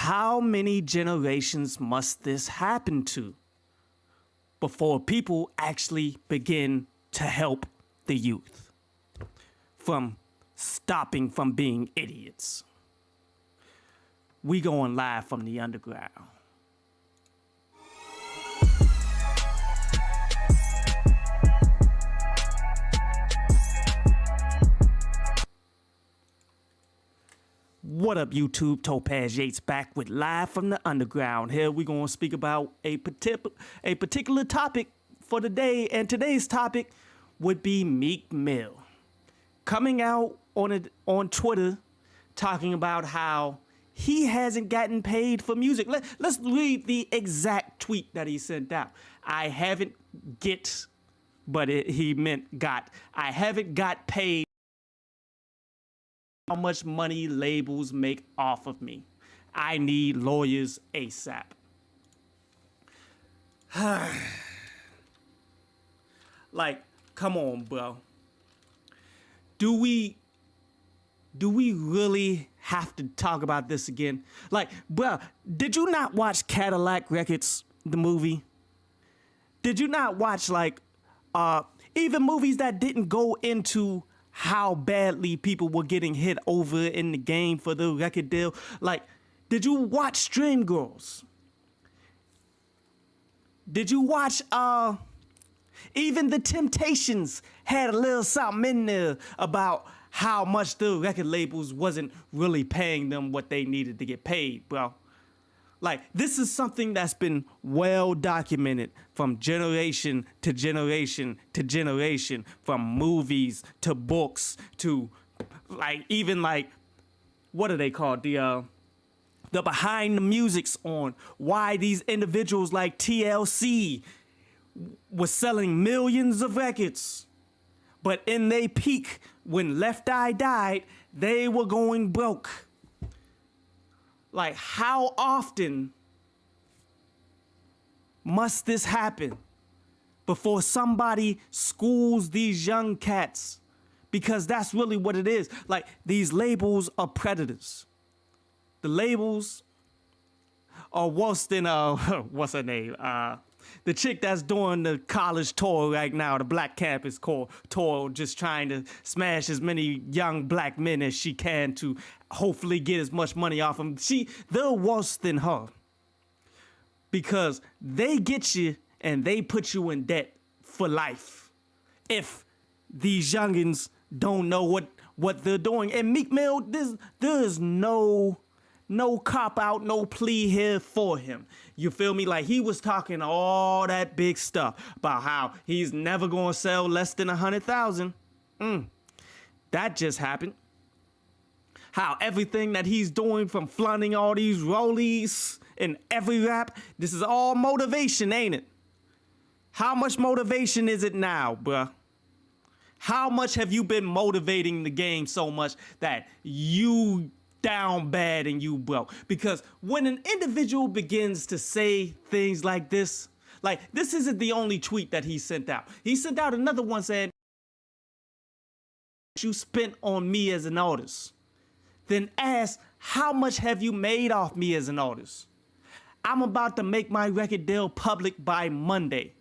How many generations must this happen to before people actually begin to help the youth from stopping from being idiots? We going live from the underground. What up, YouTube? Topaz Yates back with Live from the Underground. Here we're going to speak about a particular topic for the day, and today's topic would be Meek Mill coming out on Twitter talking about how he hasn't gotten paid for music. Let's read the exact tweet that he sent out. I haven't he meant got. I haven't got paid. How much money labels make off of me. I need lawyers ASAP. Like, come on, bro. Do we really have to talk about this again? Like, bro, did you not watch Cadillac Records, the movie? Did you not watch, like, even movies that didn't go into how badly people were getting hit over in the game for the record deal? Like, did you watch Dreamgirls? Did you watch, even The Temptations had a little something in there about how much the record labels wasn't really paying them what they needed to get paid, bro. Like, this is something that's been well documented from generation to generation to generation, from movies to books to, like, even, like, what are they called? The behind the musics on why these individuals like TLC was selling millions of records. But in their peak, when Left Eye died, they were going broke. Like, how often must this happen before somebody schools these young cats? Because that's really what it is. Like, these labels are predators. The labels are worse than, what's her name? The chick that's doing the college tour right now, the Black Campus tour, just trying to smash as many young black men as she can to hopefully get as much money off them. They're worse than her. Because they get you and they put you in debt for life if these youngins don't know what they're doing. And Meek Mill, there's no cop-out, no plea here for him. You feel me? Like, he was talking all that big stuff about how he's never going to sell less than 100,000. That just happened. How everything that he's doing, from flaunting all these rollies in every rap, this is all motivation, ain't it? How much motivation is it now, bruh? How much have you been motivating the game so much that you down bad and you broke? Because when an individual begins to say things like this isn't the only tweet that he sent out. He sent out another one saying, "You spent on me as an artist." Then ask, how much have you made off me as an artist? I'm about to make my record deal public by Monday,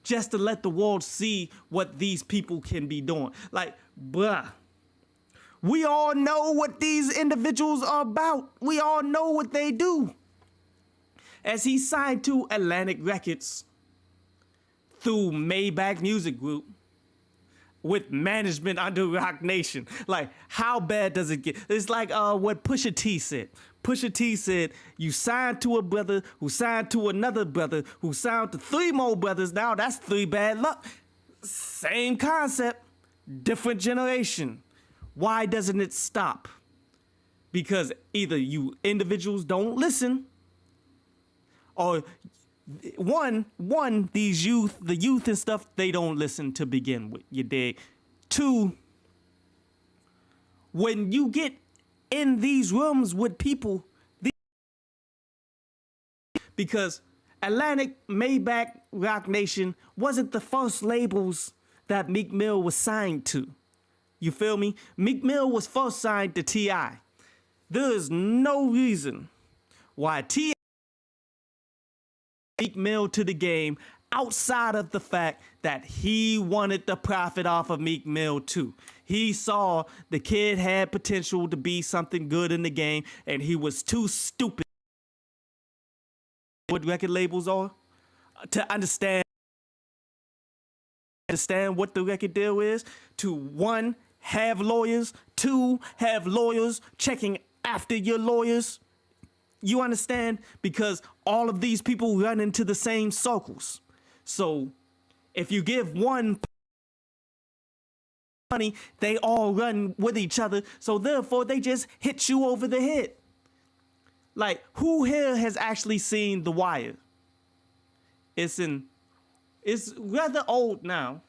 just to let the world see what these people can be doing. Like, bruh, we all know what these individuals are about. We all know what they do. As he signed to Atlantic Records through Maybach Music Group with management under Roc Nation. Like, how bad does it get? It's like what Pusha T said. Pusha T said, you signed to a brother who signed to another brother who signed to 3 more brothers. Now that's 3 bad luck. Same concept, different generation. Why doesn't it stop? Because either you individuals don't listen, or the youth and stuff, they don't listen to begin with, you dig? 2, when you get in these rooms with people, because Atlantic, Maybach, Roc Nation wasn't the first labels that Meek Mill was signed to. You feel me? Meek Mill was first signed to T.I. There is no reason why T Meek Mill to the game outside of the fact that he wanted the profit off of Meek Mill too. He saw the kid had potential to be something good in the game, and he was too stupid what record labels are to understand what the record deal is, to one, have lawyers, two, have lawyers checking after your lawyers. You understand? Because all of these people run into the same circles. So if you give one money, they all run with each other. So therefore, they just hit you over the head. Like, who here has actually seen The Wire? It's rather old now,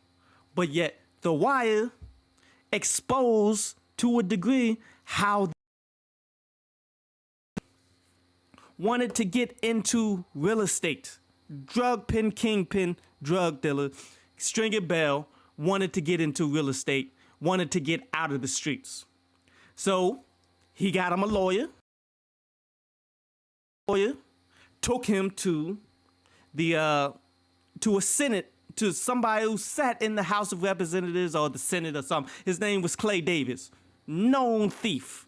but yet The Wire exposed to a degree how they wanted to get into real estate. Drug pen, kingpin, drug dealer, Stringer Bell wanted to get into real estate, wanted to get out of the streets. So he got him a lawyer. Took him to a Senate, to somebody who sat in the House of Representatives or the Senate or something. His name was Clay Davis, known thief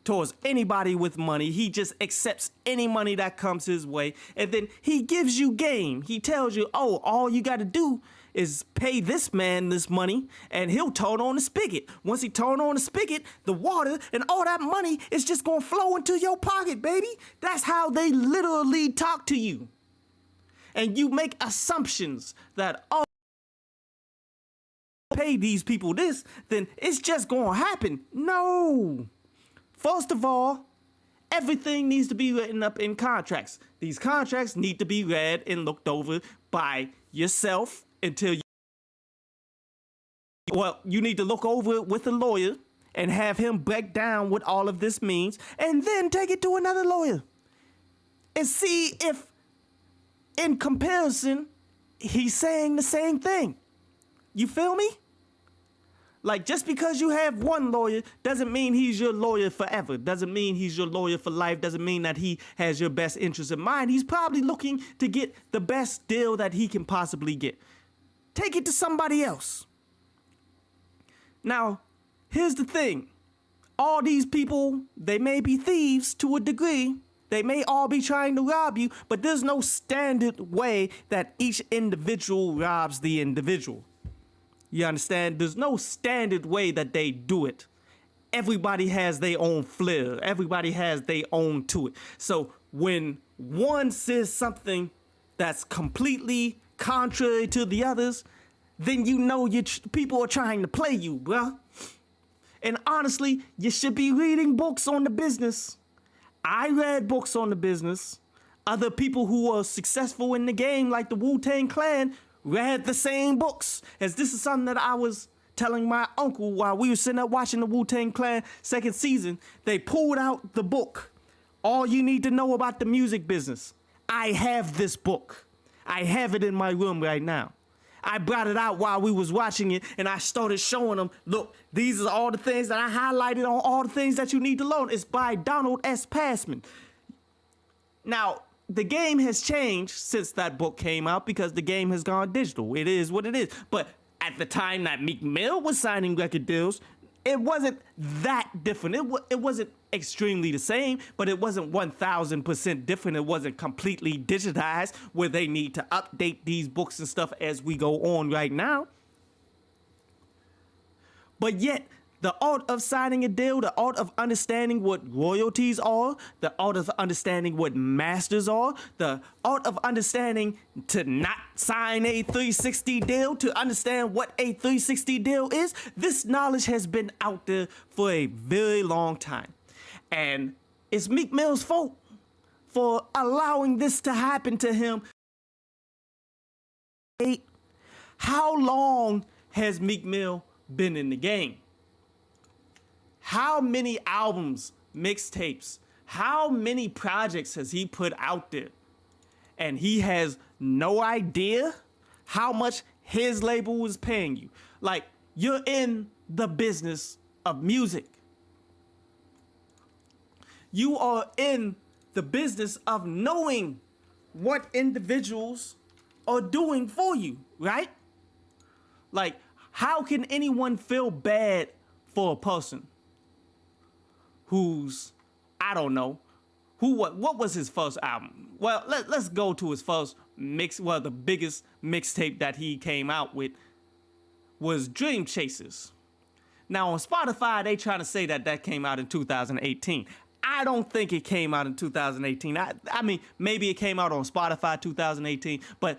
towards anybody with money. He just accepts any money that comes his way, and then he gives you game. He tells you, oh, all you got to do is pay this man this money, and he'll turn on the spigot. Once he turn on the spigot, the water and all that money is just gonna flow into your pocket, baby. That's how they literally talk to you. And you make assumptions that, oh, pay these people this, then it's just gonna happen. No. First of all, everything needs to be written up in contracts. These contracts need to be read and looked over by yourself until you need to look over it with a lawyer and have him break down what all of this means, and then take it to another lawyer and see if, in comparison, he's saying the same thing. You feel me? Like, just because you have one lawyer doesn't mean he's your lawyer forever. Doesn't mean he's your lawyer for life. Doesn't mean that he has your best interest in mind. He's probably looking to get the best deal that he can possibly get. Take it to somebody else. Now, here's the thing. All these people, they may be thieves to a degree. They may all be trying to rob you, but there's no standard way that each individual robs the individual. You understand? There's no standard way that they do it. Everybody has their own flair. Everybody has their own to it. So when one says something that's completely contrary to the others, then you know people are trying to play you, bruh. And honestly, you should be reading books on the business. I read books on the business. Other people who are successful in the game, like the Wu-Tang Clan, read the same books. As this is something that I was telling my uncle while we were sitting up watching the Wu-Tang Clan second season. They pulled out the book, All You Need to Know About the Music Business. I have this book. I have it in my room right now. I brought it out while we was watching it, and I started showing them, look, these are all the things that I highlighted on all the things that you need to learn. It's by Donald S. Passman. Now, the game has changed since that book came out because the game has gone digital. It is what it is. But at the time that Meek Mill was signing record deals, it wasn't that different. It wasn't extremely the same, but it wasn't 1,000% different. It wasn't completely digitized where they need to update these books and stuff as we go on right now. But yet, the art of signing a deal, the art of understanding what royalties are, the art of understanding what masters are, the art of understanding to not sign a 360 deal, to understand what a 360 deal is, this knowledge has been out there for a very long time. And it's Meek Mill's fault for allowing this to happen to him. How long has Meek Mill been in the game? How many albums, mixtapes, how many projects has he put out there? And he has no idea how much his label was paying you. Like, you're in the business of music. You are in the business of knowing what individuals are doing for you, right? Like, how can anyone feel bad for a person who's, I don't know, what was his first album? Well, let's go to his first the biggest mixtape that he came out with was Dream Chasers. Now on Spotify, they trying to say that came out in 2018. I don't think it came out in 2018. I mean, maybe it came out on Spotify 2018, but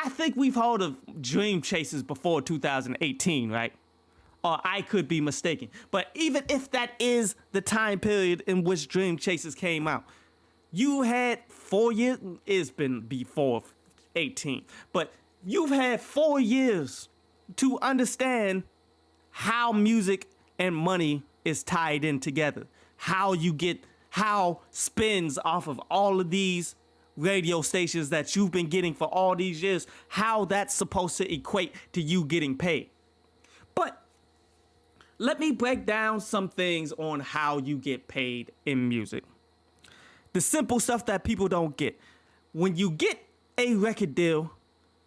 I think we've heard of Dream Chasers before 2018, right? Or I could be mistaken. But even if that is the time period in which Dream Chasers came out, you had 4 years. It's been before 18. But you've had 4 years to understand how music and money is tied in together. How spins off of all of these radio stations that you've been getting for all these years, how that's supposed to equate to you getting paid. But let me break down some things on how you get paid in music. The simple stuff that people don't get. When you get a record deal,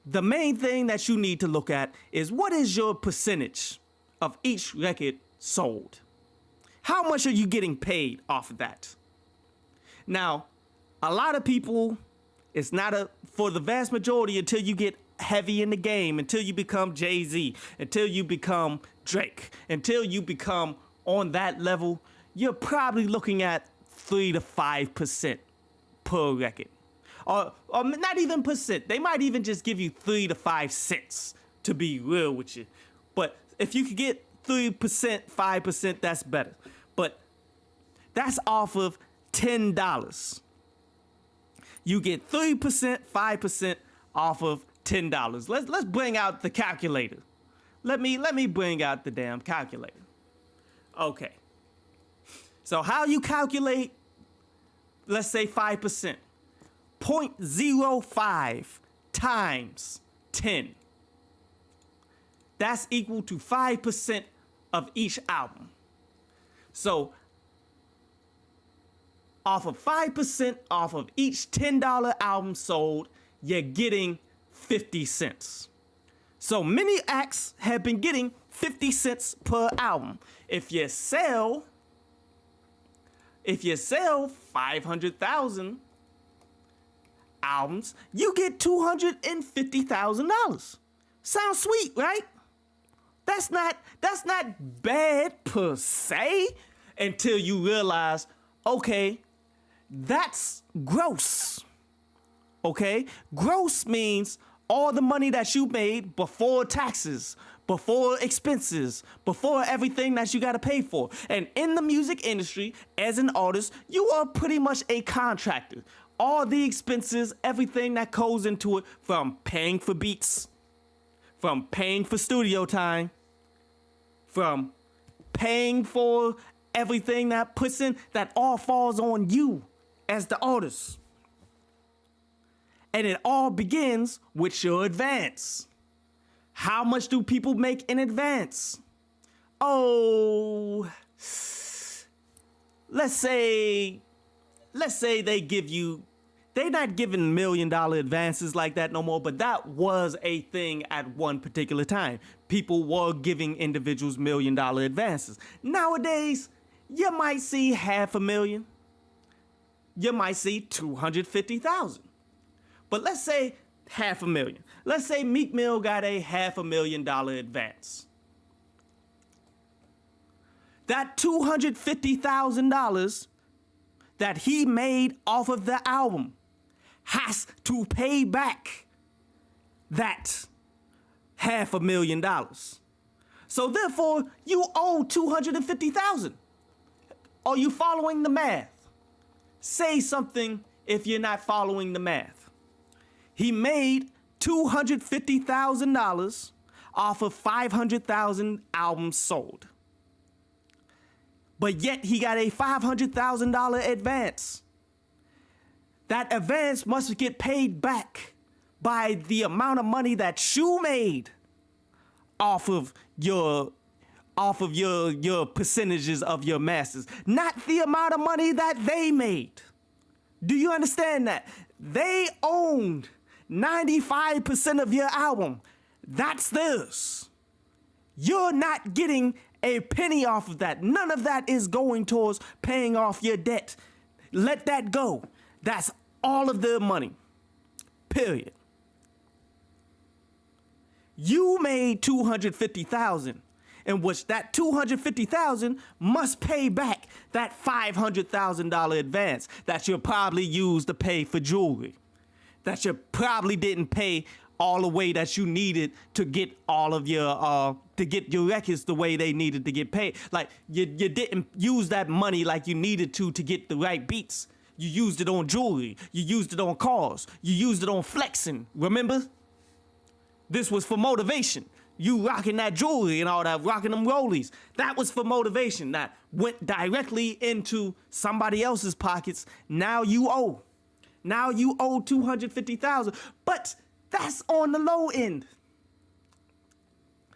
the main thing that you need to look at is what is your percentage of each record sold? How much are you getting paid off of that? Now, a lot of people, it's not for the vast majority until you get heavy in the game, until you become Jay-Z, until you become Drake, until you become on that level, you're probably looking at 3 to 5% per record. Or not even percent. They might even just give you 3 to 5 cents, to be real with you. But if you could get 3%, 5%, that's better. But that's off of $10. You get 3%, 5% off of $10. Let's bring out the calculator. Let me bring out the damn calculator. Okay. So how you calculate, let's say 5%. 0.05 times 10. That's equal to 5% of each album. So off of 5% off of each $10 album sold, you're getting 50 cents. So many acts have been getting 50 cents per album. If you sell 500,000 albums, you get $250,000. Sounds sweet, right? That's not bad per se until you realize, okay, that's gross. Okay? Gross means all the money that you made before taxes, before expenses, before everything that you got to pay for. And in the music industry, as an artist, you are pretty much a contractor. All the expenses, everything that goes into it, from paying for beats, from paying for studio time, from paying for everything that puts in, that all falls on you as the artist. And it all begins with your advance. How much do people make in advance? Oh, let's say they give you, they're not giving $1 million advances like that no more, but that was a thing at one particular time. People were giving individuals $1 million advances. Nowadays, you might see $500,000. You might see 250,000. But let's say $500,000. Let's say Meek Mill got a $500,000 advance. That $250,000 that he made off of the album has to pay back that $500,000. So therefore, you owe $250,000. Are you following the math? Say something if you're not following the math. He made $250,000 off of 500,000 albums sold. But yet he got a $500,000 advance. That advance must get paid back by the amount of money that you made off of your percentages of your masters, not the amount of money that they made. Do you understand that? They owned 95% of your album. That's theirs. You're not getting a penny off of that. None of that is going towards paying off your debt. Let that go. That's all of their money. Period. You made $250,000, in which that $250,000 must pay back that $500,000 advance that you probably used to pay for jewelry, that you probably didn't pay all the way that you needed to get all of your to get your records the way they needed to get paid. Like you didn't use that money like you needed to get the right beats. You used it on jewelry. You used it on cars. You used it on flexing. Remember? This was for motivation. You rocking that jewelry and all that, rocking them rollies. That was for motivation. That went directly into somebody else's pockets. Now you owe. Now you owe $250,000. But that's on the low end.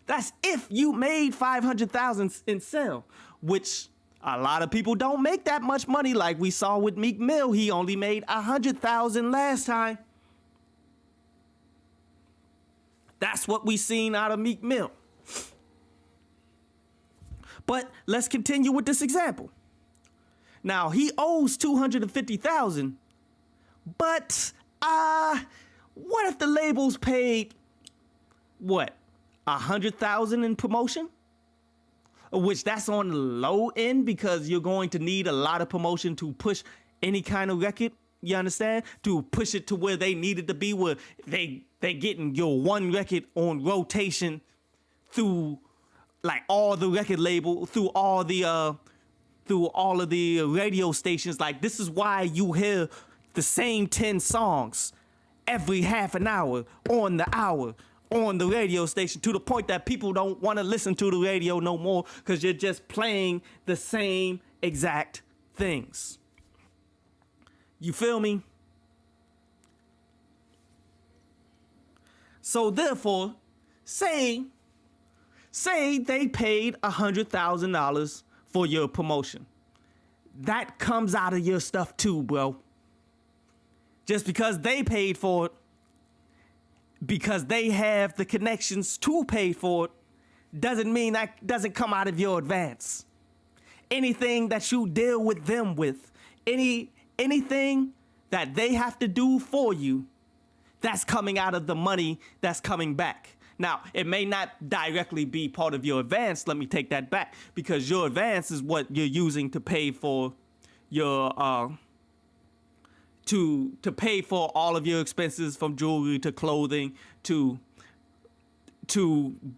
That's if you made $500,000 in sale, which a lot of people don't make that much money. Like we saw with Meek Mill, he only made $100,000 last time. That's what we seen out of Meek Mill. But let's continue with this example. Now he owes $250,000, but what if the labels paid what, $100,000 in promotion? Which that's on the low end because you're going to need a lot of promotion to push any kind of record. You understand? To push it to where they needed to be, where they getting your one record on rotation through like all the record label, through all of the radio stations. Like this is why you hear the same 10 songs every half an hour on the radio station, to the point that people don't want to listen to the radio no more because you're just playing the same exact things. You feel me? So therefore, say they paid $100,000 for your promotion. That comes out of your stuff too, bro. Just because they paid for it, because they have the connections to pay for it, doesn't mean that doesn't come out of your advance. Anything that you deal with them with, anything that they have to do for you, that's coming out of the money that's coming back. Now, it may not directly be part of your advance. Let me take that back, because your advance is what you're using to pay for your to pay for all of your expenses, from jewelry to clothing to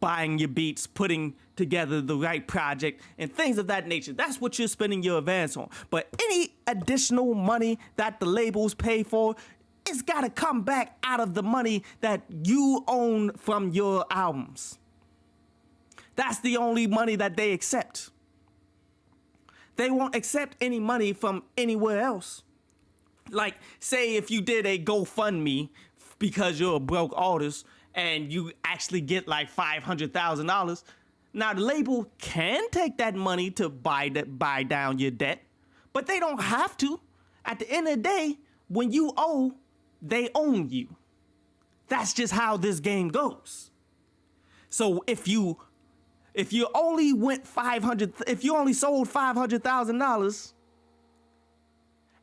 buying your beats, putting together the right project and things of that nature. That's what you're spending your advance on. But any additional money that the labels pay for, it's got to come back out of the money that you own from your albums. That's the only money that they accept. They won't accept any money from anywhere else. Like, say if you did a GoFundMe because you're a broke artist and you actually get like $500,000. Now the label can take that money to buy down your debt, but they don't have to. At the end of the day, when you owe, they own you. That's just how this game goes. So if you only sold $500,000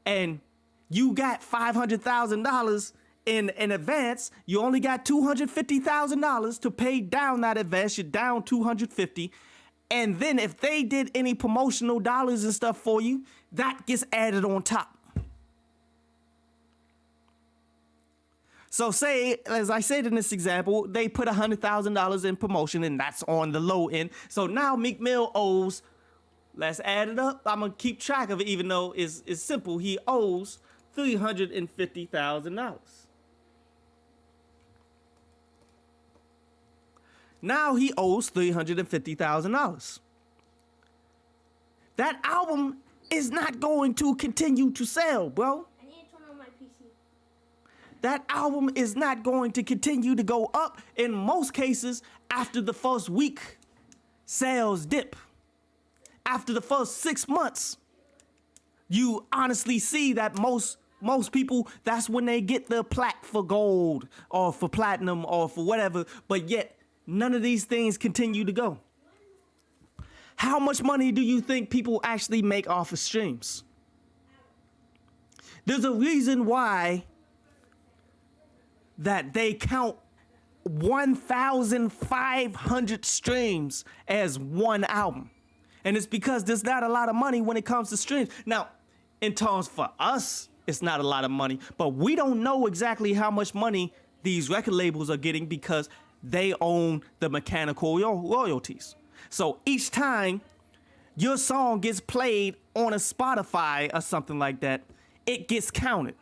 and you got $500,000 in advance, you only got $250,000 to pay down that advance. You're down $250,000. And then if they did any promotional dollars and stuff for you, that gets added on top. So say, as I said in this example, they put $100,000 in promotion, and that's on the low end. So now Meek Mill owes, let's add it up. I'm going to keep track of it, even though it's simple. He owes $350,000. Now he owes $350,000. That album is not going to continue to sell, bro. I need to turn on my PC. That album is not going to continue to go up. In most cases, after the first week, sales dip. After the first 6 months, you honestly see that most Most people, that's when they get the plaque for gold or for platinum or for whatever, but yet none of these things continue to go. How much money do you think people actually make off of streams? There's a reason why that they count 1,500 streams as one album. And it's because there's not a lot of money when it comes to streams. Now, in terms for us, it's not a lot of money, but we don't know exactly how much money these record labels are getting because they own the mechanical royalties. So each time your song gets played on a Spotify or something like that, it gets counted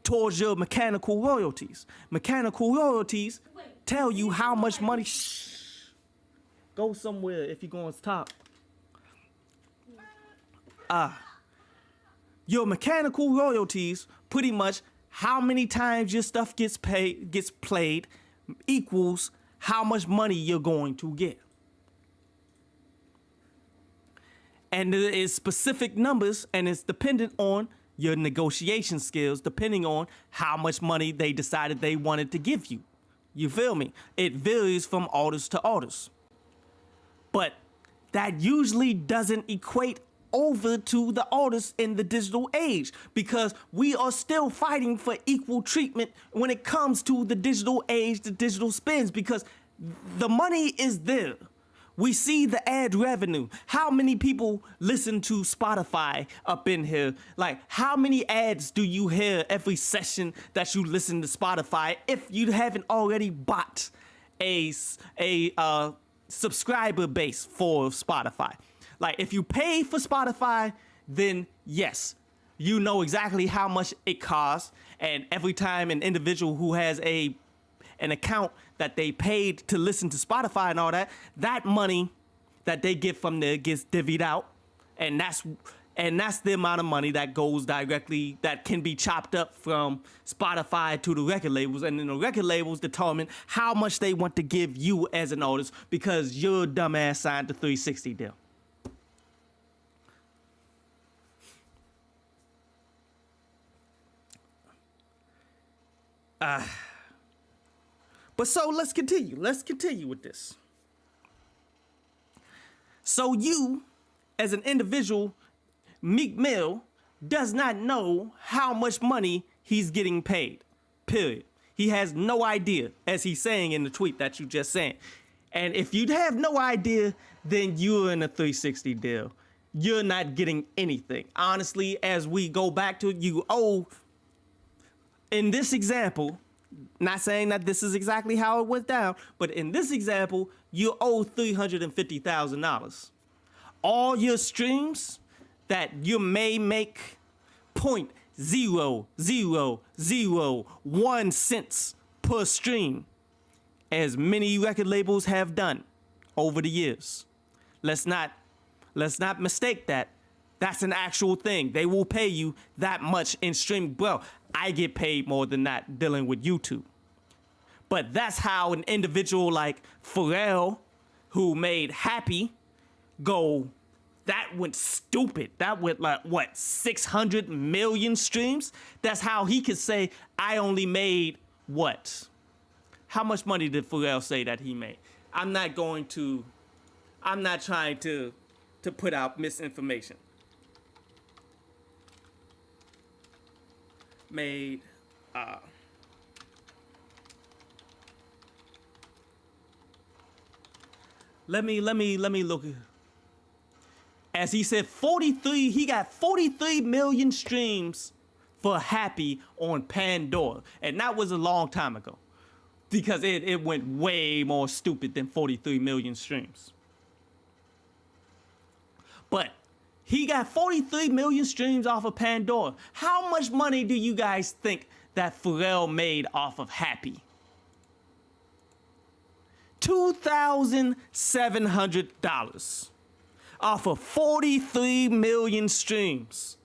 towards your mechanical royalties. Mechanical royalties tell you how much money. Shh. Go somewhere if you're going to stop. Your mechanical royalties, pretty much how many times your stuff gets played equals how much money you're going to get. And there is specific numbers, and it's dependent on your negotiation skills, depending on how much money they decided they wanted to give you. You feel me? It varies from artist to artist. But that usually doesn't equate over to the artists in the digital age, because we are still fighting for equal treatment when it comes to the digital age, the digital spins, because the money is there. We see the ad revenue. How many people listen to Spotify up in here? Like, how many ads do you hear every session that you listen to Spotify if you haven't already bought a subscriber base for Spotify? Like, if you pay for Spotify, then yes, you know exactly how much it costs. And every time an individual who has an account that they paid to listen to Spotify and all that, that money that they get from there gets divvied out. And that's the amount of money that goes directly, that can be chopped up from Spotify to the record labels. And then the record labels determine how much they want to give you as an artist because your dumbass signed the 360 deal. But so let's continue. Let's continue with this. So you, as an individual, Meek Mill, does not know how much money he's getting paid. Period. He has no idea, as he's saying in the tweet that you just sent. And if you have no idea, then you're in a 360 deal. You're not getting anything. Honestly, as we go back to it, you owe, in this example, not saying that this is exactly how it went down, but in this example, you owe $350,000. All your streams that you may make 0.0001 cents per stream, as many record labels have done over the years. Let's not mistake that. That's an actual thing. They will pay you that much in streaming. Bro, I get paid more than that dealing with YouTube. But that's how an individual like Pharrell, who made Happy, go, that went stupid. That went like, what, 600 million streams? That's how he could say, I only made what? How much money did Pharrell say that he made? I'm not trying to put out misinformation. Made let me look. As he said, he got 43 million streams for Happy on Pandora. And that was a long time ago, because it went way more stupid than 43 million streams. But he got 43 million streams off of Pandora. How much money do you guys think that Pharrell made off of Happy? $2,700 off of 43 million streams.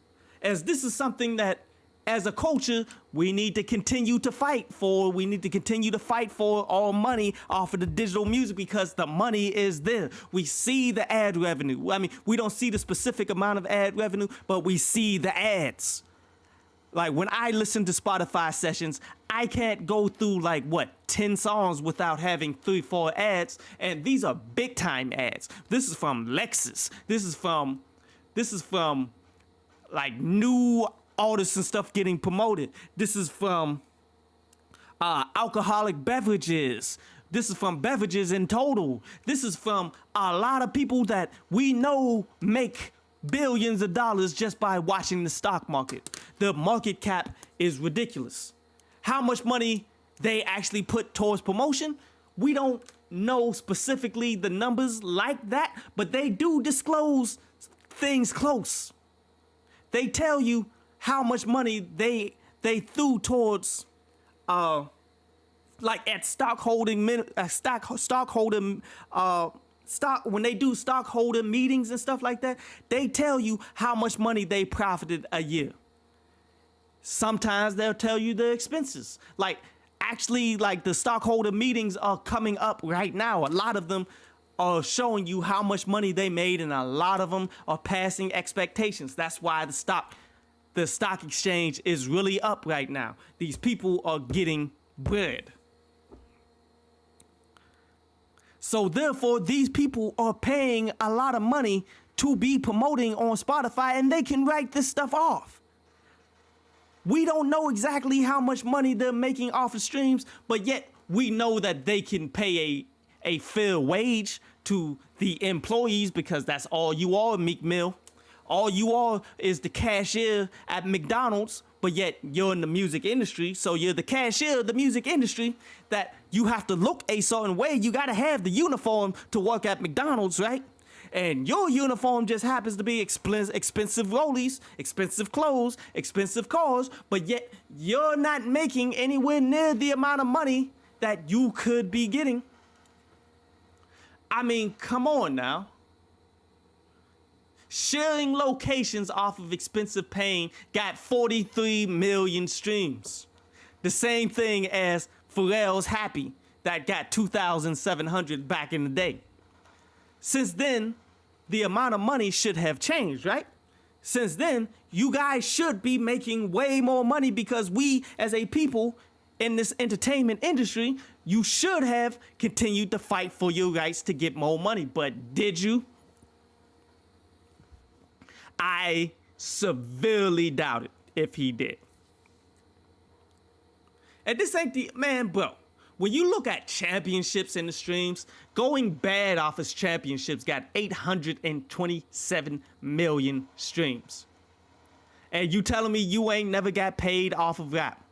As this is something that, as a culture, we need to continue to fight for. We need to continue to fight for all money off of the digital music, because the money is there. We see the ad revenue. I mean, we don't see the specific amount of ad revenue, but we see the ads. Like when I listen to Spotify sessions, I can't go through like 10 songs without having 3-4 ads, and these are big time ads. This is from Lexus. This is from like new artists and stuff getting promoted. This is from alcoholic beverages. This is from beverages in total. This is from a lot of people that we know make billions of dollars just by watching the stock market. The market cap is ridiculous. How much money they actually put towards promotion, we don't know specifically the numbers like that, but they do disclose things close. They tell you how much money they threw towards like at when they do stockholder meetings and stuff like that, they tell you how much money they profited a year. Sometimes they'll tell you the expenses. Like actually, like the stockholder meetings are coming up right now. A lot of them are showing you how much money they made, and a lot of them are passing expectations. That's why the stock exchange is really up right now. These people are getting bread. So therefore, these people are paying a lot of money to be promoting on Spotify, and they can write this stuff off. We don't know exactly how much money they're making off of streams, but yet we know that they can pay a fair wage to the employees, because that's all you are, Meek Mill. All you are is the cashier at McDonald's, but yet you're in the music industry, so you're the cashier of the music industry, that you have to look a certain way. You gotta have the uniform to work at McDonald's, right? And your uniform just happens to be expensive rollies, expensive clothes, expensive cars, but yet you're not making anywhere near the amount of money that you could be getting. I mean, come on now. Sharing locations off of expensive pain got 43 million streams. The same thing as Pharrell's Happy that got 2,700 back in the day. Since then, the amount of money should have changed, right? Since then, you guys should be making way more money, because we as a people in this entertainment industry, you should have continued to fight for your rights to get more money. But did you? I severely doubt it if he did. And this ain't the, man, bro, when you look at championships in the streams, Going Bad off his championships got 827 million streams. And you telling me you ain't never got paid off of rap?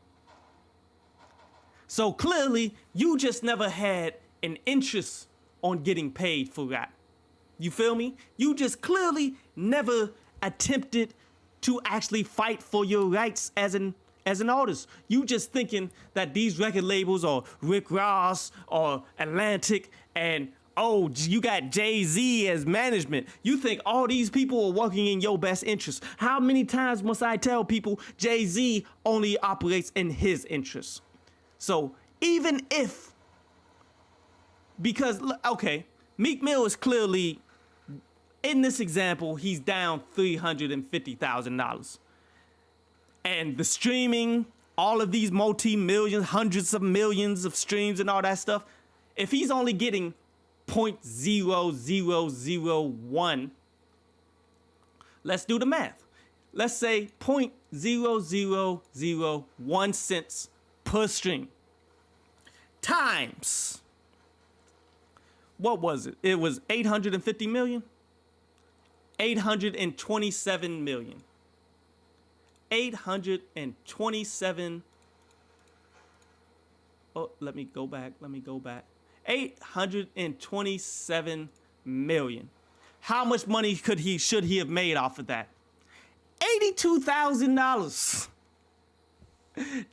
So clearly, you just never had an interest on getting paid for rap. You feel me? You just clearly never attempted to actually fight for your rights as an artist. You just thinking that these record labels or Rick Ross or Atlantic and you got Jay-Z as management. You think all these people are working in your best interest. How many times must I tell people Jay-Z only operates in his interest? So even if, because, okay, Meek Mill is clearly, in this example, he's down $350,000. And the streaming, all of these multi-millions, hundreds of millions of streams and all that stuff, if he's only getting 0.0001, let's do the math. Let's say 0.0001 cents per stream times, what was it? It was 850 million? 827 million. 827. Oh, let me go back. 827 million. How much money should he have made off of that? $82,000.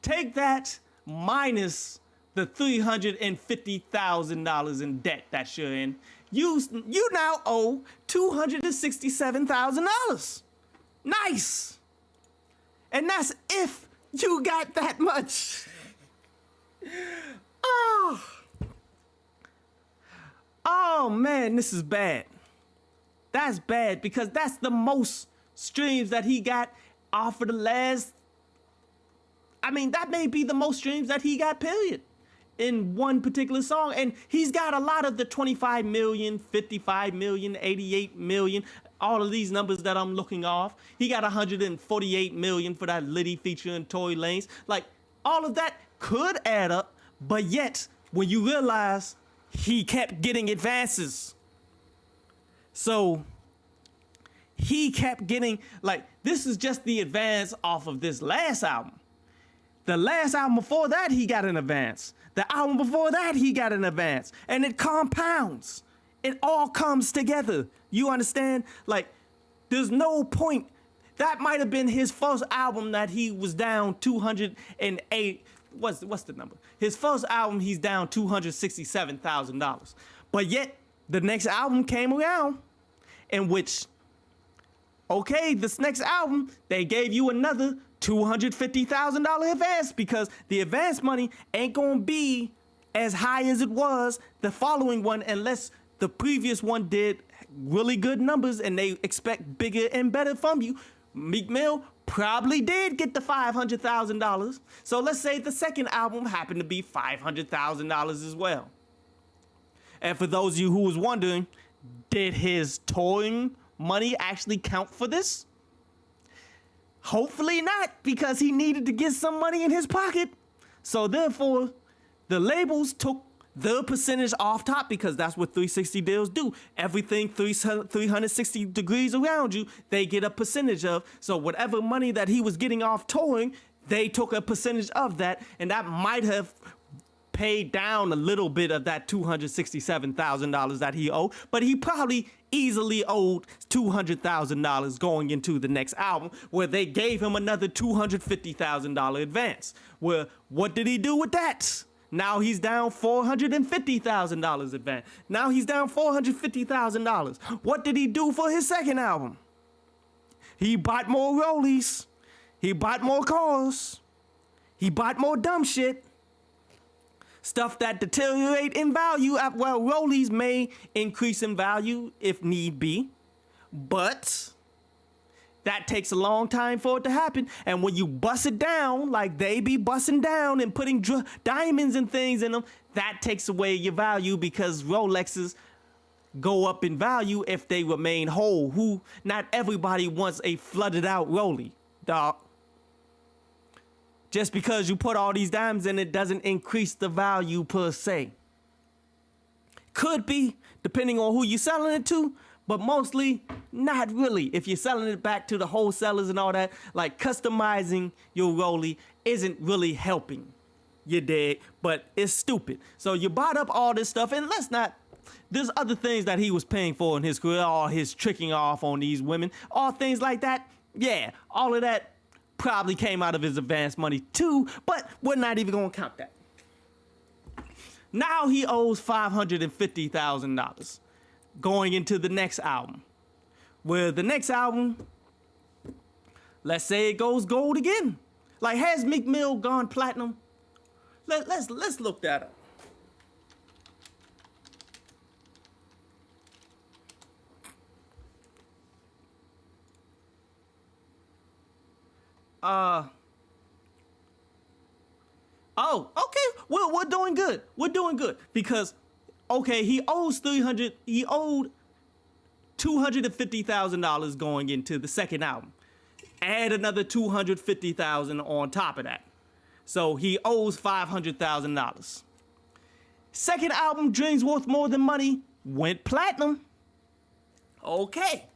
Take that minus the $350,000 in debt that you're in. You now owe $267,000. Nice. And that's if you got that much. Oh man, this is bad. That's bad, because that's the most streams that he got off of the last I mean, that may be the most streams that he got, period, in one particular song. And he's got a lot of the 25 million, 55 million, 88 million, all of these numbers that I'm looking off. He got 148 million for that Liddy feature in Tory Lanez. Like, all of that could add up, but yet, when you realize he kept getting advances. So he kept getting, like, this is just the advance off of this last album. The last album before that, he got an advance. The album before that, he got an advance. And it compounds. It all comes together. You understand? Like, there's no point. That might have been his first album that he was down 208. What's the number? His first album, he's down $267,000. But yet, the next album came around in which, okay, this next album, they gave you another $250,000 advance because the advance money ain't gonna be as high as it was the following one unless the previous one did really good numbers and they expect bigger and better from you. Meek Mill probably did get the $500,000. So let's say the second album happened to be $500,000 as well. And for those of you who was wondering, did his touring money actually count for this? Hopefully not, because he needed to get some money in his pocket. So therefore, the labels took their percentage off top because that's what 360 deals do. Everything 360 degrees around you, they get a percentage of. So whatever money that he was getting off touring, they took a percentage of that, and that might have paid down a little bit of that $267,000 that he owed, but he probably easily owed $200,000 going into the next album, where they gave him another $250,000 advance. Well, what did he do with that? Now he's down $450,000 advance. Now he's down $450,000. What did he do for his second album? He bought more rollies. He bought more cars. He bought more dumb shit. Stuff that deteriorate in value. Well, rollies may increase in value if need be, but that takes a long time for it to happen. And when you bust it down, like they be busting down and putting diamonds and things in them, that takes away your value because Rolexes go up in value if they remain whole. Not everybody wants a flooded out rollie, dog. Just because you put all these diamonds in it doesn't increase the value per se. Could be, depending on who you're selling it to, but mostly not really. If you're selling it back to the wholesalers and all that, like customizing your rollie isn't really helping. You dig? But it's stupid. So you bought up all this stuff, and there's other things that he was paying for in his career, all his tricking off on these women, all things like that. Yeah, all of that probably came out of his advance money too, but we're not even gonna count that. Now he owes $550,000 going into the next album. Where the next album, let's say it goes gold again. Like, has Meek Mill gone platinum? Let's look that up. Oh, okay. We're doing good. We're doing good because, okay, he owed $250,000 going into the second album. Add another $250,000 on top of that. So he owes $500,000. Second album, Dreams Worth More Than Money, went platinum. Okay.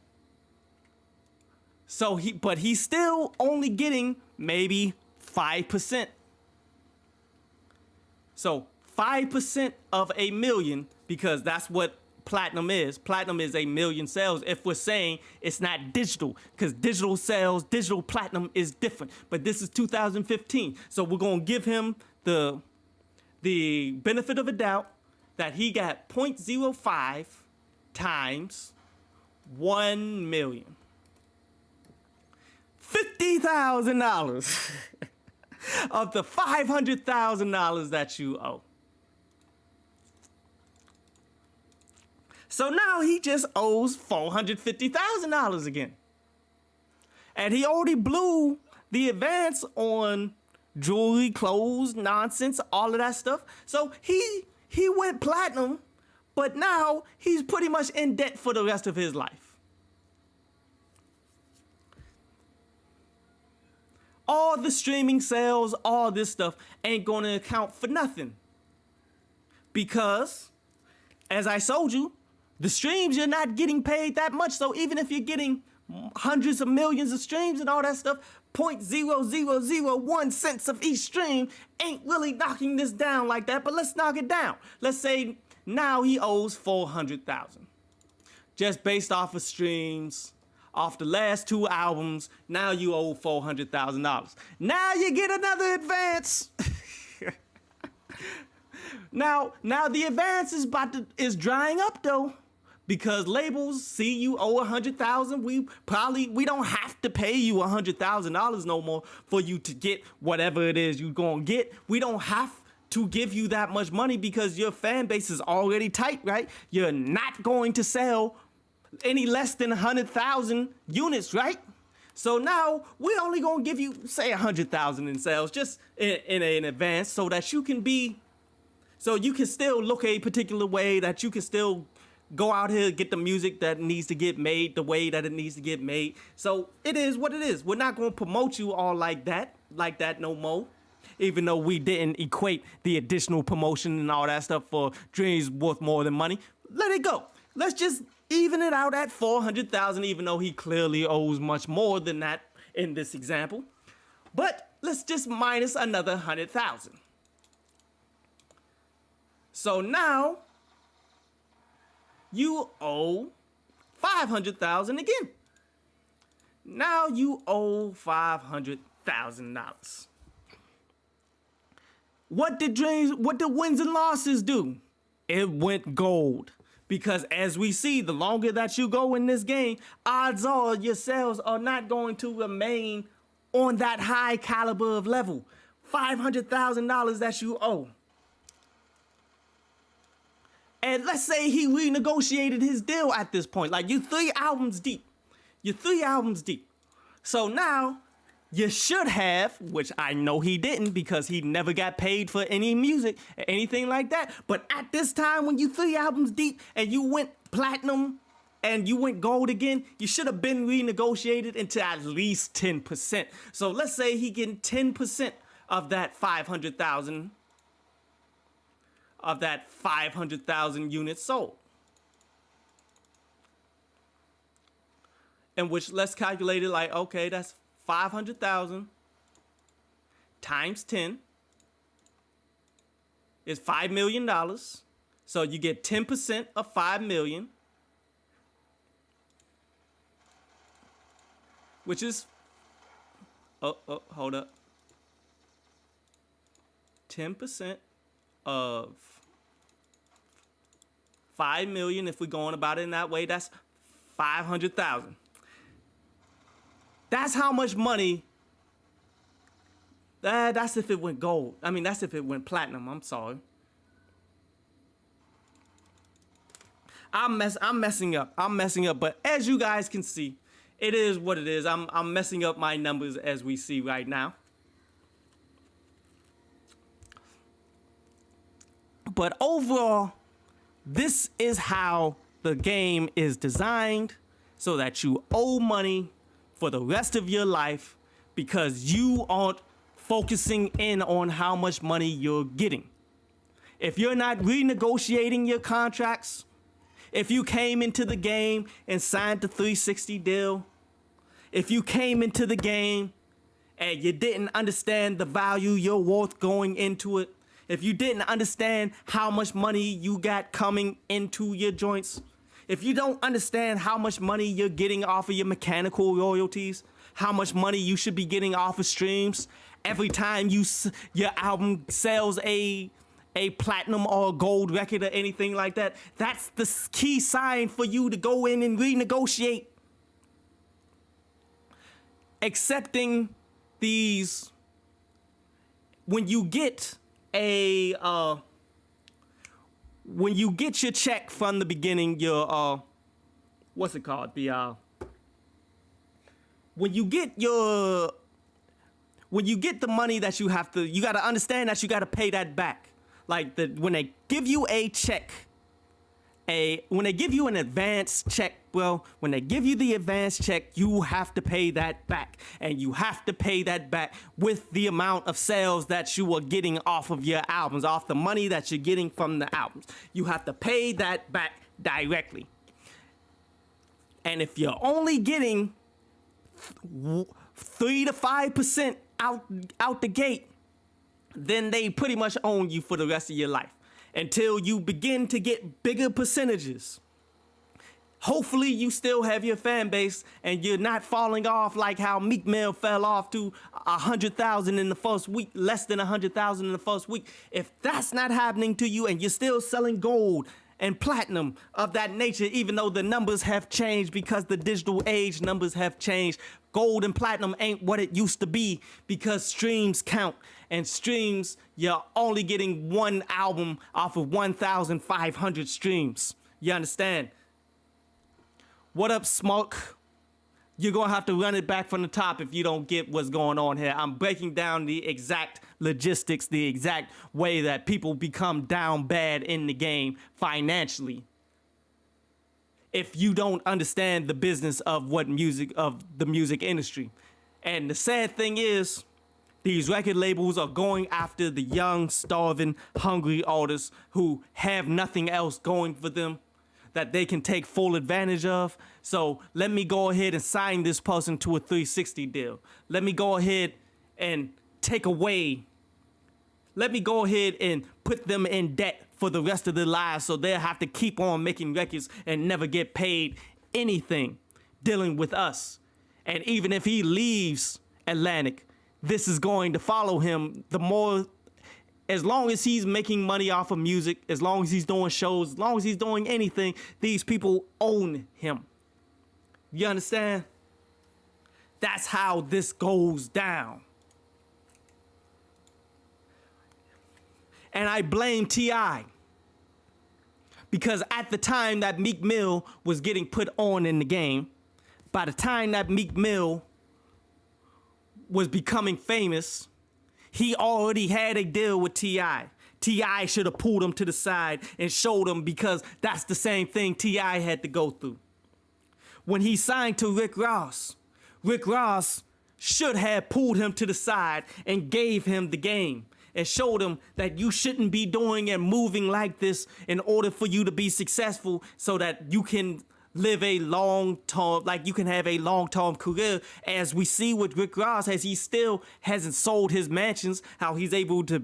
So but he's still only getting maybe 5%. So 5% of a million, because that's what platinum is. Platinum is 1 million sales if we're saying it's not digital, because digital sales, digital platinum is different. But this is 2015. So we're going to give him the benefit of a doubt that he got 0.05 times 1 million. $50,000 of the $500,000 that you owe. So now he just owes $450,000 again. And he already blew the advance on jewelry, clothes, nonsense, all of that stuff. So he went platinum, but now he's pretty much in debt for the rest of his life. All the streaming sales, all this stuff ain't going to account for nothing. Because, as I told you, the streams, you're not getting paid that much. So even if you're getting hundreds of millions of streams and all that stuff, 0.0001 cents of each stream ain't really knocking this down like that. But let's knock it down. Let's say now he owes $400,000. Just based off of streams, off the last 2 albums, now you owe $400,000. Now you get another advance. Now the advance is drying up though, because labels see you owe $100,000. We don't have to pay you $100,000 no more for you to get whatever it is you're gonna get. We don't have to give you that much money because your fan base is already tight, right? You're not going to sell any less than 100,000 units, right? So now we're only gonna give you, say, 100,000 in sales just in advance, so that you can still look a particular way, that you can still go out here, get the music that needs to get made the way that it needs to get made. So it is what it is. We're not gonna promote you all like that no more. Even though we didn't equate the additional promotion and all that stuff for dreams worth more than money. Let it go. Let's just even it out at 400,000, even though he clearly owes much more than that in this example. But let's just minus another 100,000. So now you owe 500,000 again. Now you owe $500,000. What did wins and losses do? It went gold. Because as we see, the longer that you go in this game, odds are your sales are not going to remain on that high caliber of level. $500,000 that you owe. And let's say he renegotiated his deal at this point. Like, you're 3 albums deep. You're 3 albums deep. So now you should have, which I know he didn't because he never got paid for any music or anything like that. But at this time, when you 3 albums deep and you went platinum and you went gold again, you should have been renegotiated into at least 10%. So let's say he getting 10% of that 500,000 units sold. In which, let's calculate it like, okay, that's 500,000 times 10 is $5 million. So you get 10% of 5 million, which is, hold up. 10% of 5 million, if we're going about it in that way, that's 500,000. That's how much money. That's if it went gold. I mean, that's if it went platinum. I'm sorry. I'm messing up. But as you guys can see, it is what it is. I'm messing up my numbers as we see right now. But overall, this is how the game is designed, so that you owe money for the rest of your life because you aren't focusing in on how much money you're getting. If you're not renegotiating your contracts, if you came into the game and signed the 360 deal, if you came into the game and you didn't understand the value you're worth going into it, if you didn't understand how much money you got coming into your joints, if you don't understand how much money you're getting off of your mechanical royalties, how much money you should be getting off of streams every time your album sells a platinum or a gold record or anything like that, that's the key sign for you to go in and renegotiate. Accepting these, when you get your check from the beginning, your what's it called? when you get the money that you got to understand that you got to pay that back. Like when they give you a check, when they give you an advance check, when they give you the advance check, you have to pay that back. And you have to pay that back with the amount of sales that you are getting off of your albums, off the money that you're getting from the albums. You have to pay that back directly. And if you're only getting 3 to 5% out the gate, then they pretty much own you for the rest of your life until you begin to get bigger percentages. Hopefully you still have your fan base and you're not falling off like how Meek Mill fell off to 100,000 in the first week, less than 100,000 in the first week. If that's not happening to you and you're still selling gold and platinum of that nature, even though the numbers have changed because the digital age numbers have changed, gold and platinum ain't what it used to be because streams count. And streams, you're only getting one album off of 1,500 streams. You understand? What up, Smoke? You're going to have to run it back from the top if you don't get what's going on here. I'm breaking down the exact logistics, the exact way that people become down bad in the game financially. If you don't understand the business of the music industry. And the sad thing is, these record labels are going after the young, starving, hungry artists who have nothing else going for them that they can take full advantage of. So let me go ahead and sign this person to a 360 deal. Let me go ahead and let me go ahead and put them in debt for the rest of their lives so they'll have to keep on making records and never get paid anything dealing with us. And even if he leaves Atlantic, this is going to follow him as long as he's making money off of music, as long as he's doing shows, as long as he's doing anything, these people own him. You understand? That's how this goes down. And I blame T.I. because at the time that Meek Mill was getting put on in the game, by the time that Meek Mill was becoming famous, he already had a deal with T.I. T.I. should have pulled him to the side and showed him, because that's the same thing T.I. had to go through. When he signed to Rick Ross should have pulled him to the side and gave him the game and showed him that you shouldn't be doing and moving like this in order for you to be successful, so that you can live a long-term, like you can have a long-term career, as we see with Rick Ross, as he still hasn't sold his mansions, how he's able to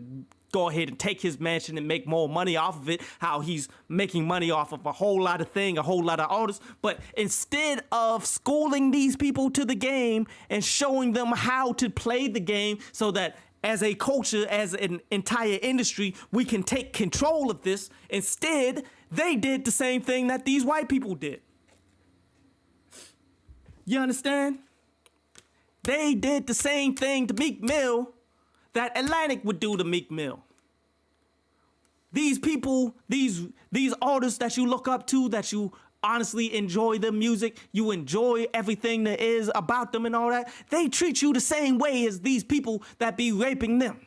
go ahead and take his mansion and make more money off of it, how he's making money off of a whole lot of artists. But instead of schooling these people to the game and showing them how to play the game so that as a culture, as an entire industry, we can take control of this, instead, they did the same thing that these white people did. You understand? They did the same thing to Meek Mill that Atlantic would do to Meek Mill. These people, these artists that you look up to, that you honestly enjoy their music, you enjoy everything there is about them and all that, they treat you the same way as these people that be raping them.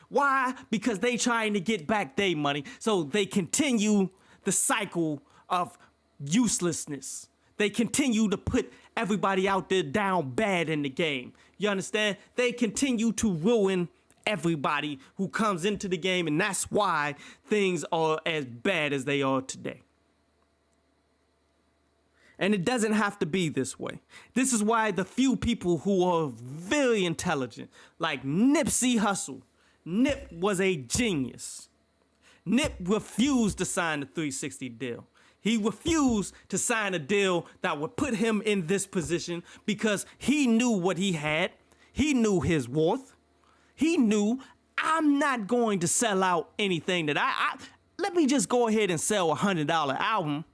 Why? Because they trying to get back their money. So they continue the cycle of uselessness. They continue to put everybody out there down bad in the game. You understand? They continue to ruin everybody who comes into the game, and that's why things are as bad as they are today. And it doesn't have to be this way. This is why the few people who are very intelligent, like Nipsey Hussle, Nip was a genius. Nip refused to sign the 360 deal. He refused to sign a deal that would put him in this position because he knew what he had. He knew his worth. He knew, I'm not going to sell out anything that let me just go ahead and sell a $100 album.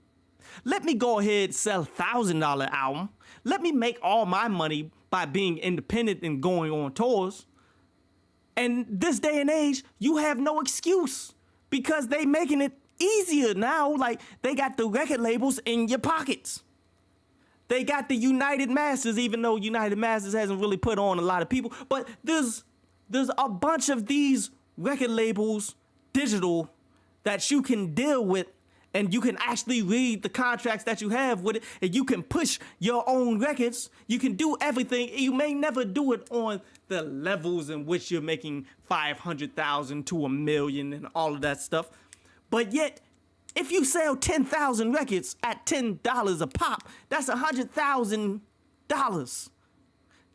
Let me go ahead and sell a $1,000 album. Let me make all my money by being independent and going on tours. And this day and age, you have no excuse because they making it easier now. Like, they got the record labels in your pockets. They got the United Masters, even though United Masters hasn't really put on a lot of people. But there's There's a bunch of these record labels, digital, that you can deal with, and you can actually read the contracts that you have with it, and you can push your own records. You can do everything. You may never do it on the levels in which you're making 500,000 to $1 million and all of that stuff. But yet, if you sell 10,000 records at $10 a pop, that's $100,000.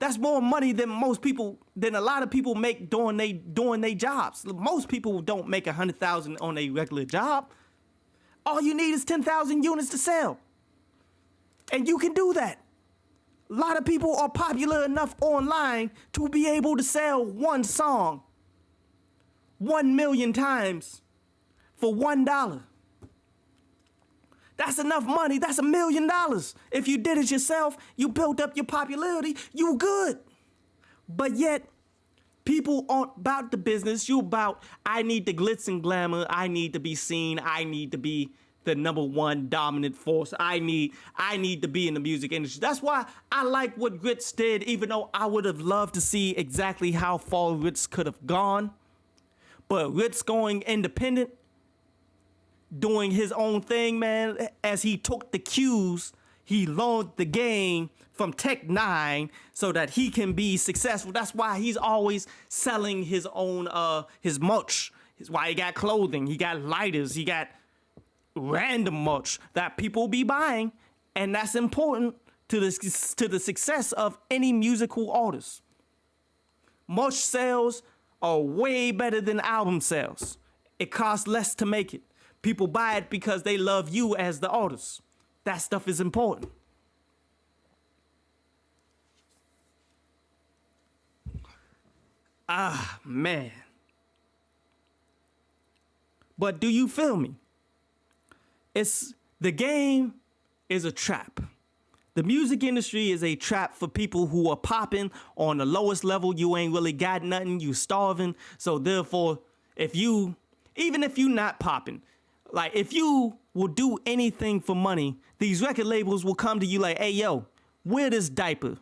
That's more money than a lot of people make doing they jobs. Most people don't make 100,000 on a regular job. All you need is 10,000 units to sell. And you can do that. A lot of people are popular enough online to be able to sell one song 1 million times for $1. That's enough money. That's $1 million. If you did it yourself, you built up your popularity, you good. But yet, people aren't about the business. You about, I need the glitz and glamour. I need to be seen. I need to be the #1 dominant force. I need to be in the music industry. That's why I like what Grits did, even though I would have loved to see exactly how far Grits could have gone. But Grits going independent, doing his own thing, man, as he took the cues, he learned the game from Tech 9 so that he can be successful. That's why he's always selling his own, his merch. That's why he got clothing, he got lighters, he got random merch that people be buying. And that's important to the success of any musical artist. Merch sales are way better than album sales. It costs less to make it. People buy it because they love you as the artist. That stuff is important. Ah, man. But do you feel me? The game is a trap. The music industry is a trap for people who are popping on the lowest level. You ain't really got nothing. You starving. So therefore, even if you not popping, like, if you will do anything for money, these record labels will come to you like, hey, yo, wear this diaper.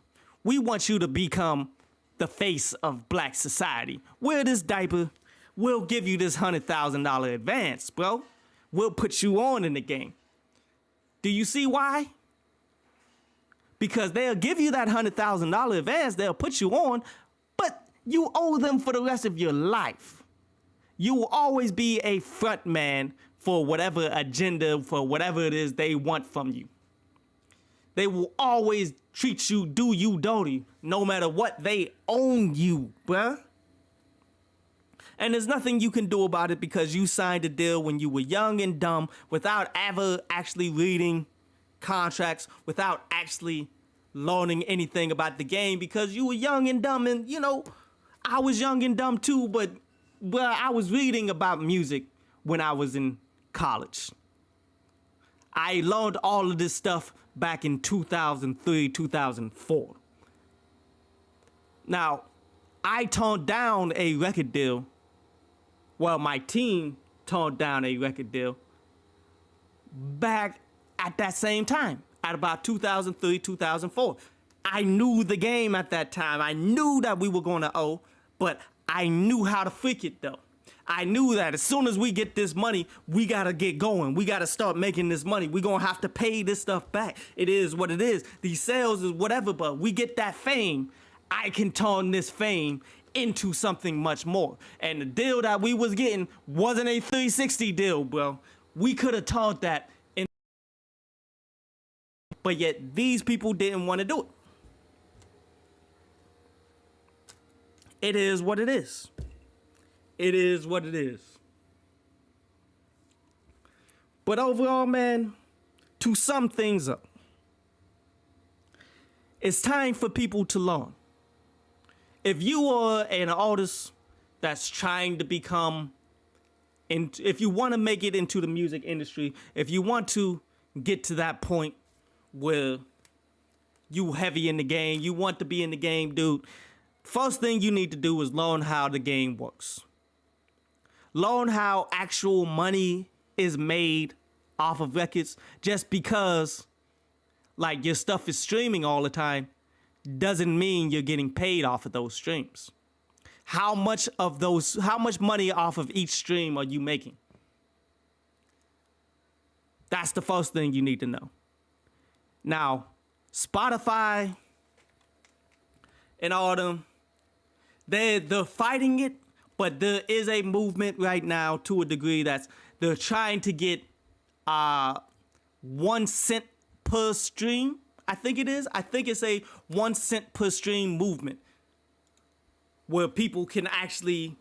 We want you to become the face of black society. Wear this diaper. We'll give you this $100,000 advance, bro. We'll put you on in the game. Do you see why? Because they'll give you that $100,000 advance. They'll put you on, but you owe them for the rest of your life. You will always be a front man for whatever agenda, for whatever it is they want from you. They will always treat you, do you dirty, no matter what. They own you, bruh. And there's nothing you can do about it because you signed a deal when you were young and dumb without ever actually reading contracts, without actually learning anything about the game because you were young and dumb. And, you know, I was young and dumb too, but I was reading about music when I was in college. I learned all of this stuff back in 2003, 2004. Now, I turned down a record deal. Well, my team turned down a record deal back at that same time, at about 2003, 2004. I knew the game at that time. I knew that we were going to owe, but I knew how to freak it, though. I knew that as soon as we get this money, we got to get going. We got to start making this money. We're going to have to pay this stuff back. It is what it is. These sales is whatever, but we get that fame. I can turn this fame into something much more. And the deal that we was getting wasn't a 360 deal, bro. We could have turned that in. But yet these people didn't want to do it. It is what it is. It is what it is. But overall, man, to sum things up, it's time for people to learn. If you are an artist that's trying to become, if you want to make it into the music industry, if you want to get to that point where you heavy in the game, you want to be in the game, dude, first thing you need to do is learn how the game works. Learn how actual money is made off of records. Just because, like, your stuff is streaming all the time doesn't mean you're getting paid off of those streams. how much money off of each stream are you making? That's the first thing you need to know. Now, Spotify and all them, they're fighting it, but there is a movement right now to a degree that's they're trying to get 1 cent per stream. I think it is. I think it's a 1 cent per stream movement where people can actually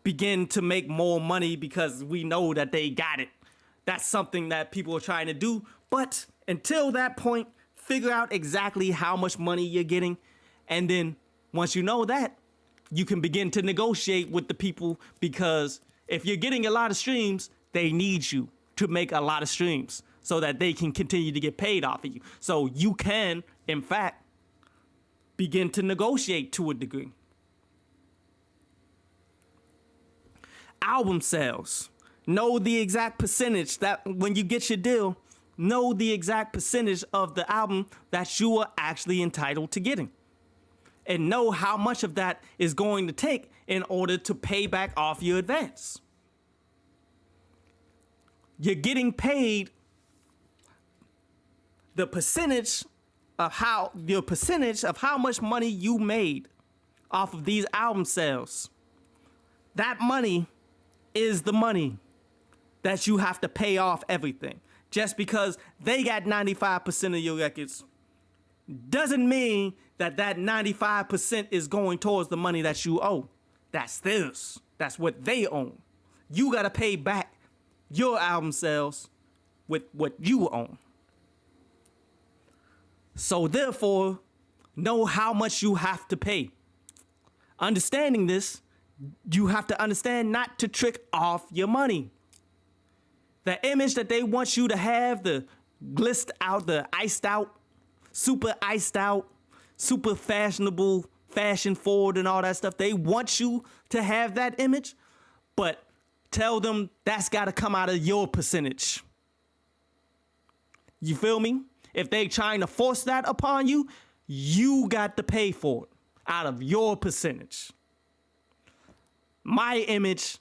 begin to make more money because we know that they got it. That's something that people are trying to do. But until that point, figure out exactly how much money you're getting. And then once you know that, you can begin to negotiate with the people, because if you're getting a lot of streams, they need you to make a lot of streams so that they can continue to get paid off of you. So you can, in fact, begin to negotiate to a degree. Album sales. Know the exact percentage that when you get your deal, know the exact percentage of the album that you are actually entitled to getting. And know how much of that is going to take in order to pay back off your advance. You're getting paid the percentage of how much money you made off of these album sales. That money is the money that you have to pay off everything. Just because they got 95% of your records doesn't mean that 95% is going towards the money that you owe. That's theirs. That's what they own. You got to pay back your album sales with what you own. So therefore, know how much you have to pay. Understanding this, you have to understand not to trick off your money. The image that they want you to have, the glissed out, the iced out, super fashionable, fashion forward and all that stuff. They want you to have that image, but tell them that's got to come out of your percentage. You feel me? If they trying to force that upon you, you got to pay for it out of your percentage. My image,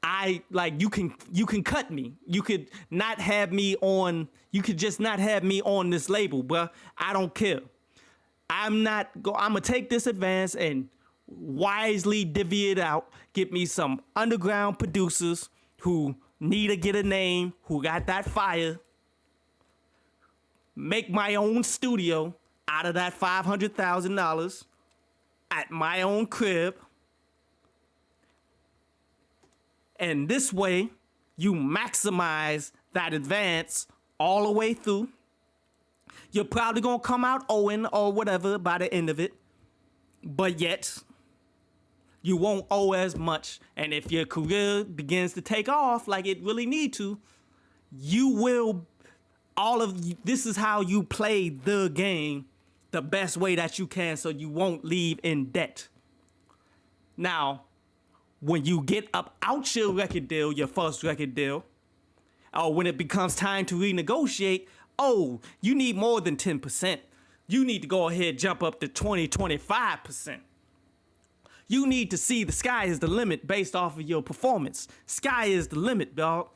you can cut me. You could not have me on, you could just not have me on this label, bruh. I don't care. I'm gonna take this advance and wisely divvy it out. Get me some underground producers who need to get a name, who got that fire. Make my own studio out of that $500,000 at my own crib. And this way, you maximize that advance all the way through. You're probably going to come out owing or whatever by the end of it. But yet, you won't owe as much. And if your career begins to take off like it really need to, you will, this is how you play the game the best way that you can so you won't leave in debt. Now, when you get up out your record deal, your first record deal, or when it becomes time to renegotiate, oh, you need more than 10%. You need to go ahead, jump up to 20, 25%. You need to see the sky is the limit based off of your performance. Sky is the limit, dog.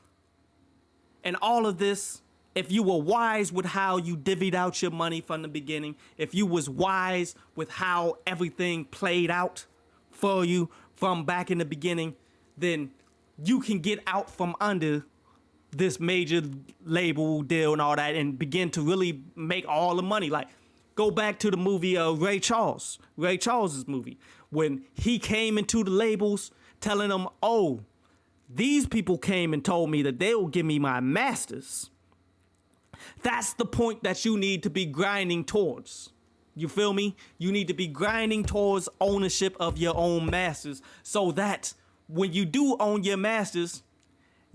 And all of this, if you were wise with how you divvied out your money from the beginning, if you was wise with how everything played out for you from back in the beginning, then you can get out from under this major label deal and all that and begin to really make all the money. Like, go back to the movie Ray Charles's movie, when he came into the labels telling them, oh, these people came and told me that they will give me my masters. That's the point that you need to be grinding towards. You feel me? You need to be grinding towards ownership of your own masters, so that when you do own your masters,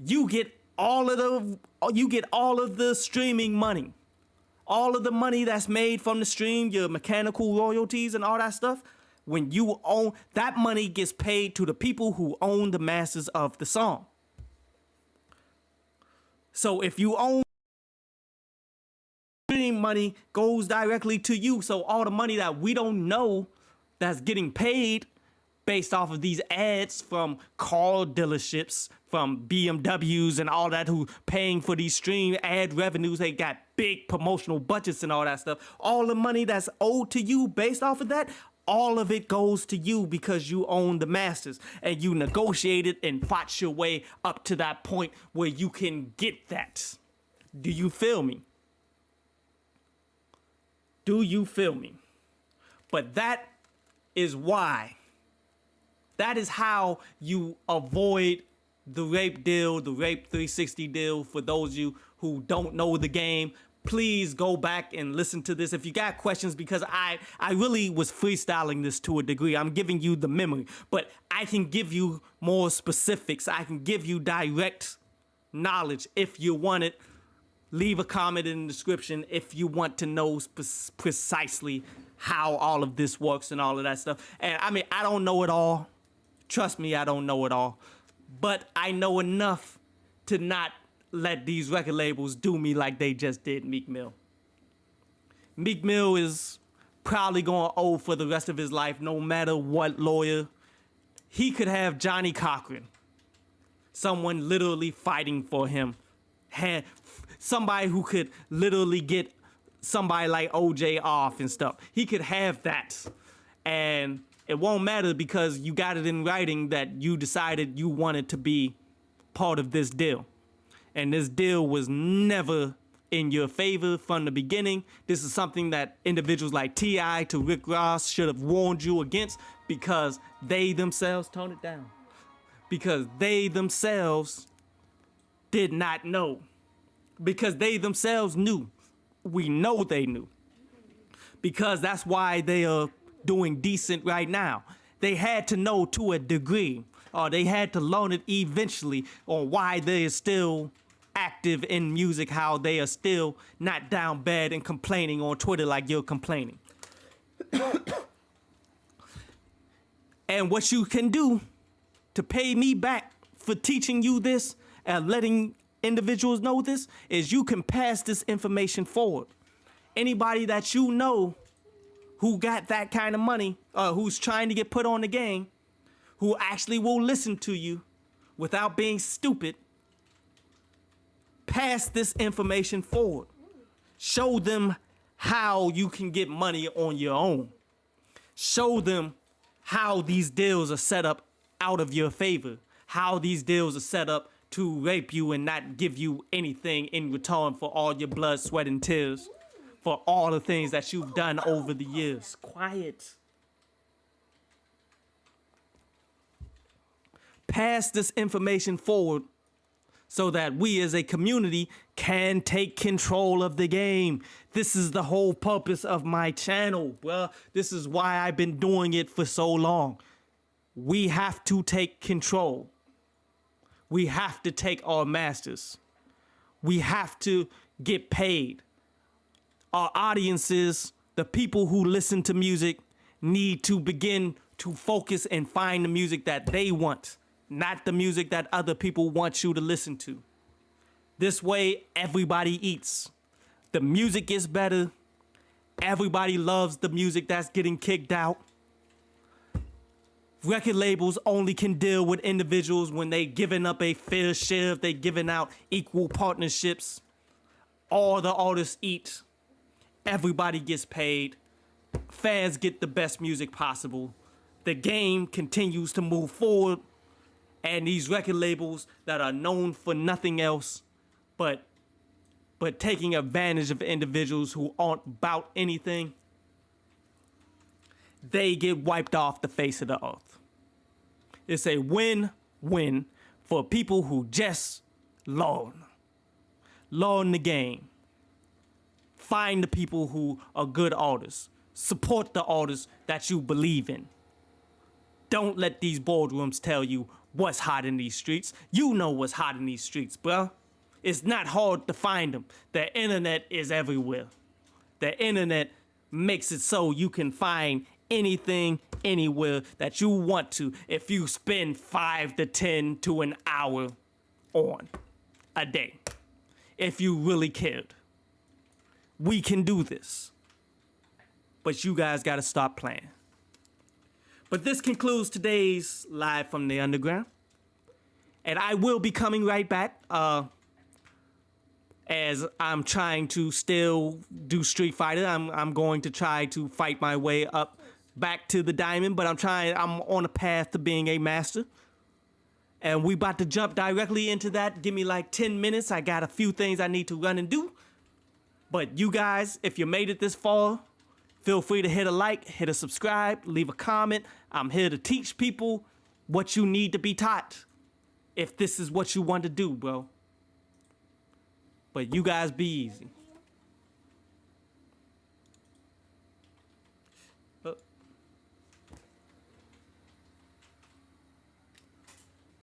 you get all of the streaming money. All of the money that's made from the stream, your mechanical royalties and all that stuff. When you own, that money gets paid to the people who own the masters of the song. So if you own, stream money goes directly to you. So all the money that we don't know that's getting paid based off of these ads from car dealerships, from BMWs and all that, who paying for these stream ad revenues. They got big promotional budgets and all that stuff. All the money that's owed to you based off of that, all of it goes to you because you own the masters and you negotiated and fought your way up to that point where you can get that. Do you feel me? Do you feel me? But that is why. That is how you avoid the rape deal, the rape 360 deal. For those of you who don't know the game, please go back and listen to this. If you got questions, because I really was freestyling this to a degree. I'm giving you the memory, but I can give you more specifics. I can give you direct knowledge if you want it. Leave a comment in the description if you want to know precisely how all of this works and all of that stuff. And I mean, I don't know it all. Trust me, I don't know it all. But I know enough to not let these record labels do me like they just did Meek Mill. Meek Mill is probably going to owe for the rest of his life, no matter what lawyer. He could have Johnny Cochran, someone literally fighting for him. Somebody who could literally get somebody like OJ off and stuff. He could have that. And it won't matter because you got it in writing that you decided you wanted to be part of this deal. And this deal was never in your favor from the beginning. This is something that individuals like T.I. to Rick Ross should have warned you against, because they themselves, tone it down, because they themselves did not know. Because they themselves knew. We know they knew. Because that's why they are doing decent right now. They had to know to a degree, or they had to learn it eventually, on why they are still active in music, how they are still not down bad and complaining on Twitter like you're complaining. And what you can do to pay me back for teaching you this and letting individuals know this is you can pass this information forward. Anybody that you know who got that kind of money, who's trying to get put on the game, who actually will listen to you without being stupid, pass this information forward. Show them how you can get money on your own. Show them how these deals are set up out of your favor, how these deals are set up to rape you and not give you anything in return for all your blood, sweat, and tears, for all the things that you've done over the years. Quiet. Pass this information forward so that we as a community can take control of the game. This is the whole purpose of my channel, bruh. This is why I've been doing it for so long. We have to take control. We have to take our masters. We have to get paid. Our audiences, the people who listen to music, need to begin to focus and find the music that they want, not the music that other people want you to listen to. This way, everybody eats. The music gets better. Everybody loves the music that's getting kicked out. Record labels only can deal with individuals when they giving up a fair share, if they giving out equal partnerships. All the artists eat. Everybody gets paid. Fans get the best music possible. The game continues to move forward. And these record labels that are known for nothing else but taking advantage of individuals who aren't about anything, they get wiped off the face of the earth. It's a win-win for people who just learn the game. Find the people who are good artists. Support the artists that you believe in. Don't let these boardrooms tell you what's hot in these streets. You know what's hot in these streets, bruh. It's not hard to find them. The internet is everywhere. The internet makes it so you can find anything, anywhere that you want to if you spend 5 to 10 to an hour on a day. If you really cared. We can do this. But you guys gotta stop playing. But this concludes today's Live from the Underground. And I will be coming right back as I'm trying to still do Street Fighter. I'm going to try to fight my way up back to the diamond, but I'm on a path to being a master. And we about to jump directly into that. Give me like 10 minutes. I got a few things I need to run and do. But you guys, if you made it this far, feel free to hit a like, hit a subscribe, leave a comment. I'm here to teach people what you need to be taught if this is what you want to do, bro. But you guys be easy.